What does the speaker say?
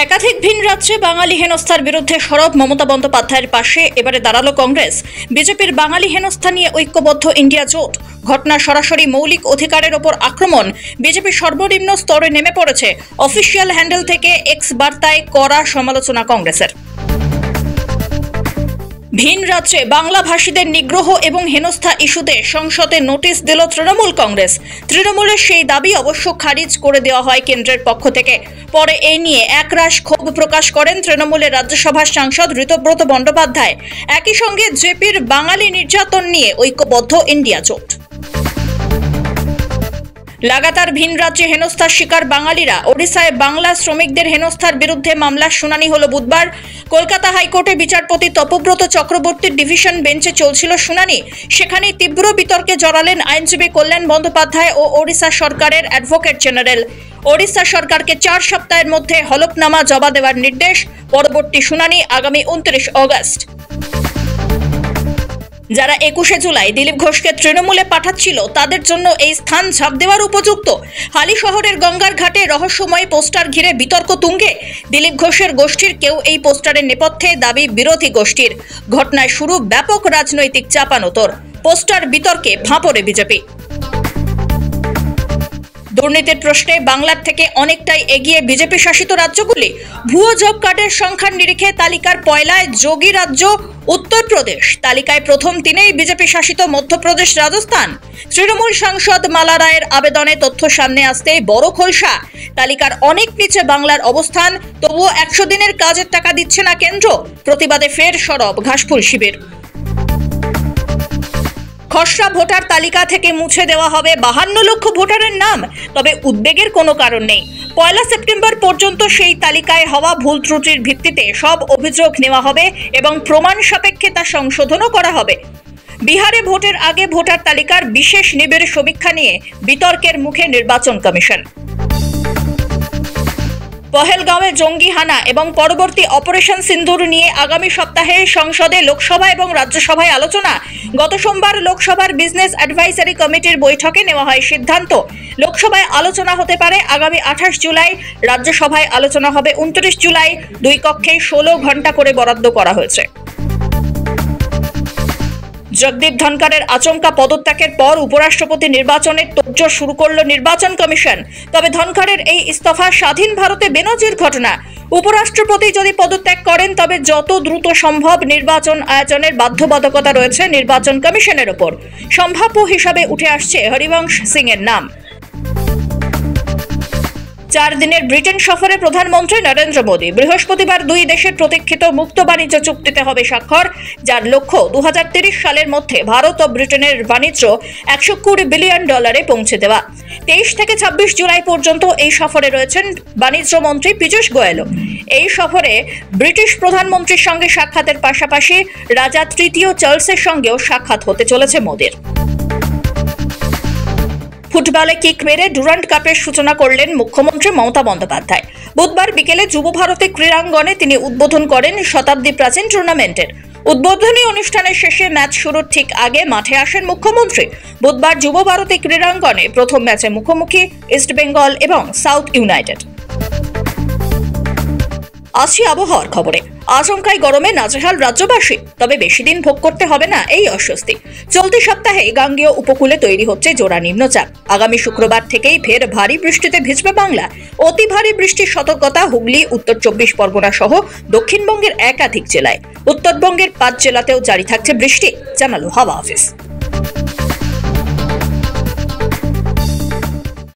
একাধিক ভিন রাজ্যে বাঙালি হেনস্থার বিরুদ্ধে সরব মমতা বন্দ্যোপাধ্যায়ের পাশে এবারে দাঁড়ালো কংগ্রেস। বিজেপির বাঙালি হেনস্থা নিয়ে ঐক্যবদ্ধ ইন্ডিয়া জোট। ঘটনা সরাসরি মৌলিক অধিকারের ওপর আক্রমণ। বিজেপি সর্বনিম্ন স্তরে নেমে পড়েছে। অফিসিয়াল হ্যান্ডেল থেকে এক্স বার্তায় কড়া সমালোচনা কংগ্রেসের। ভিন রাজ্যে বাংলা ভাষীদের নিগ্রহ এবং হেনস্থা ইস্যুতে সংসদে নোটিশ দিল তৃণমূল কংগ্রেস। তৃণমূলের সেই দাবি অবশ্য খারিজ করে দেওয়া হয় কেন্দ্রের পক্ষ থেকে। পরে এই নিয়ে একরাশ ক্ষোভ প্রকাশ করেন তৃণমূলের রাজ্যসভার সাংসদ ঋতব্রত বন্দ্যোপাধ্যায়। একই সঙ্গে জেপির বাঙালি নির্যাতন নিয়ে ঐক্যবদ্ধ ইন্ডিয়া জোট। লাগাতার ভিন রাজ্যে হেনস্থার শিকার বাঙালিরা। ওড়িশায় বাংলা শ্রমিকদের হেনস্থার বিরুদ্ধে মামলার শুনানি হলো বুধবার। কলকাতা হাইকোর্টে বিচারপতি তপব্রত চক্রবর্তীর ডিভিশন বেঞ্চে চলছিল শুনানি। সেখানে তীব্র বিতর্কে জড়ালেন আইনজীবী কল্যাণ বন্দ্যোপাধ্যায় ও ওড়িশা সরকারের অ্যাডভোকেট জেনারেল। ওড়িশা সরকারকে 4 সপ্তাহের মধ্যে হলফনামা জমা দেওয়ার নির্দেশ। পরবর্তী শুনানি আগামী 29 অগস্ট। যারা 21শে জুলাই দিলীপ ঘোষকে তৃণমূলে পাঠাচ্ছিল তাদের জন্য এই স্থান ঝাঁপ দেওয়ার উপযুক্ত। হালি শহরের গঙ্গার ঘাটে রহস্যময় পোস্টার ঘিরে বিতর্ক তুঙ্গে। দিলীপ ঘোষের গোষ্ঠীর কেউ এই পোস্টারের নেপথ্যে, দাবি বিরোধী গোষ্ঠীর। ঘটনায় শুরু ব্যাপক রাজনৈতিক চাপানোতর। পোস্টার বিতর্কে ফাঁপড়ে বিজেপি। দুর্নীতির প্রশ্নে বাংলার থেকে অনেকটাই এগিয়ে বিজেপি শাসিত রাজ্যগুলি। ভুয়ো জব কার্ডের সংখ্যার নিরিখে তালিকার পয়লায় যোগী রাজ্য উত্তরপ্রদেশ। তালিকায় প্রথম 3নেই বিজেপি শাসিত মধ্যপ্রদেশ, রাজস্থান। তৃণমূল সাংসদ মালা রায়ের আবেদনে তথ্য সামনে আসতে বড় খোলসা। তালিকার অনেক নিচে বাংলার অবস্থান, তবুও 100 দিনের কাজের টাকা দিচ্ছে না কেন্দ্র। প্রতিবাদে ফের সরব ঘাসফুল শিবির। খসড়া ভোটার তালিকা থেকে মুছে দেওয়া হবে 52 লক্ষ ভোটারের নাম। তবে উদ্বেগের কোনো কারণ নেই। 1 সেপ্টেম্বর পর্যন্ত সেই তালিকায় হওয়া ভুল ত্রুটির ভিত্তিতে সব অভিযোগ নেওয়া হবে এবং প্রমাণ সাপেক্ষে তা সংশোধনও করা হবে। বিহারে ভোটের আগে ভোটার তালিকার বিশেষ নিবিড় সমীক্ষা নিয়ে বিতর্কের মুখে নির্বাচন কমিশন। পহেলগাঁওয়ে জঙ্গি হানা এবং পরবর্তী অপারেশন সিন্দুর নিয়ে আগামী সপ্তাহে সংসদে, লোকসভা এবং রাজ্যসভায় আলোচনা। গত সোমবার লোকসভার বিজনেস অ্যাডভাইজারি কমিটির বৈঠকে নেওয়া হয় সিদ্ধান্ত। লোকসভায় আলোচনা হতে পারে আগামী 28 জুলাই, রাজ্যসভায় আলোচনা হবে 29 জুলাই। 2 কক্ষেই 16 ঘন্টা করে বরাদ্দ করা হয়েছে। জগদীপ ধনখড়ের আচমকা পদত্যাগের পর উপরাষ্ট্রপতি নির্বাচনের তোড়জোড় শুরু করল নির্বাচন কমিশন। তবে ধনখড়ের এই ইস্তফা স্বাধীন ভারতে বেনজির ঘটনা। উপরাষ্ট্রপতি যদি পদত্যাগ করেন তবে যত দ্রুত সম্ভব নির্বাচন আয়োজনের বাধ্যবাধকতা রয়েছে নির্বাচন কমিশনের ওপর। সম্ভাব্য হিসাবে উঠে আসছে হরিবংশ সিং এর নাম। 4 দিনের ব্রিটেন সফরে প্রধানমন্ত্রী নরেন্দ্র মোদী। বৃহস্পতিবার 2 দেশের প্রতীক্ষিত মুক্ত বাণিজ্য চুক্তিতে হবে স্বাক্ষর, যার লক্ষ্য 2030 সালের মধ্যে ভারত ও ব্রিটেনের বাণিজ্য $120 বিলিয়ন পৌঁছে দেওয়া। 23 থেকে 26 জুলাই পর্যন্ত এই সফরে রয়েছেন বাণিজ্য মন্ত্রী পীযূষ গোয়েলও। এই সফরে ব্রিটিশ প্রধানমন্ত্রীর সঙ্গে সাক্ষাতের পাশাপাশি রাজা 3য় চার্লসের সঙ্গেও সাক্ষাৎ হতে চলেছে মোদীর। ফুটবলে কিক মেরে ডুরান্ড কাপের সূচনা করলেন মুখ্যমন্ত্রী মমতা বন্দ্যোপাধ্যায়। বুধবার বিকেলে যুব ভারতী ক্রীড়াঙ্গনে তিনি উদ্বোধন করেন শতাব্দী প্রাচীন টুর্নামেন্টের। উদ্বোধনী অনুষ্ঠানের শেষে ম্যাচ শুরুর ঠিক আগে মাঠে আসেন মুখ্যমন্ত্রী। বুধবার যুব ভারতী ক্রীড়াঙ্গনে প্রথম ম্যাচে মুখোমুখি ইস্ট বেঙ্গল এবং সাউথ ইউনাইটেড। আসি আবহাওয়ার খবরে। আচমকাই গরমে নাজেহাল রাজ্যবাসী। তবে বেশি দিন ভোগ করতে হবে না এই অস্বস্তি। চলতি সপ্তাহে গাঙ্গেয় উপকূলে তৈরি হচ্ছে জোড়া নিম্নচাপ। আগামী শুক্রবার থেকেই ফের ভারী বৃষ্টিতে ভিজবে বাংলা। অতি ভারী বৃষ্টির সতর্কতা হুগলি, উত্তর 24 পরগনা সহ দক্ষিণবঙ্গের একাধিক জেলায়। উত্তরবঙ্গের 5 জেলাতেও জারি থাকছে বৃষ্টি, জানালো হাওয়া অফিস।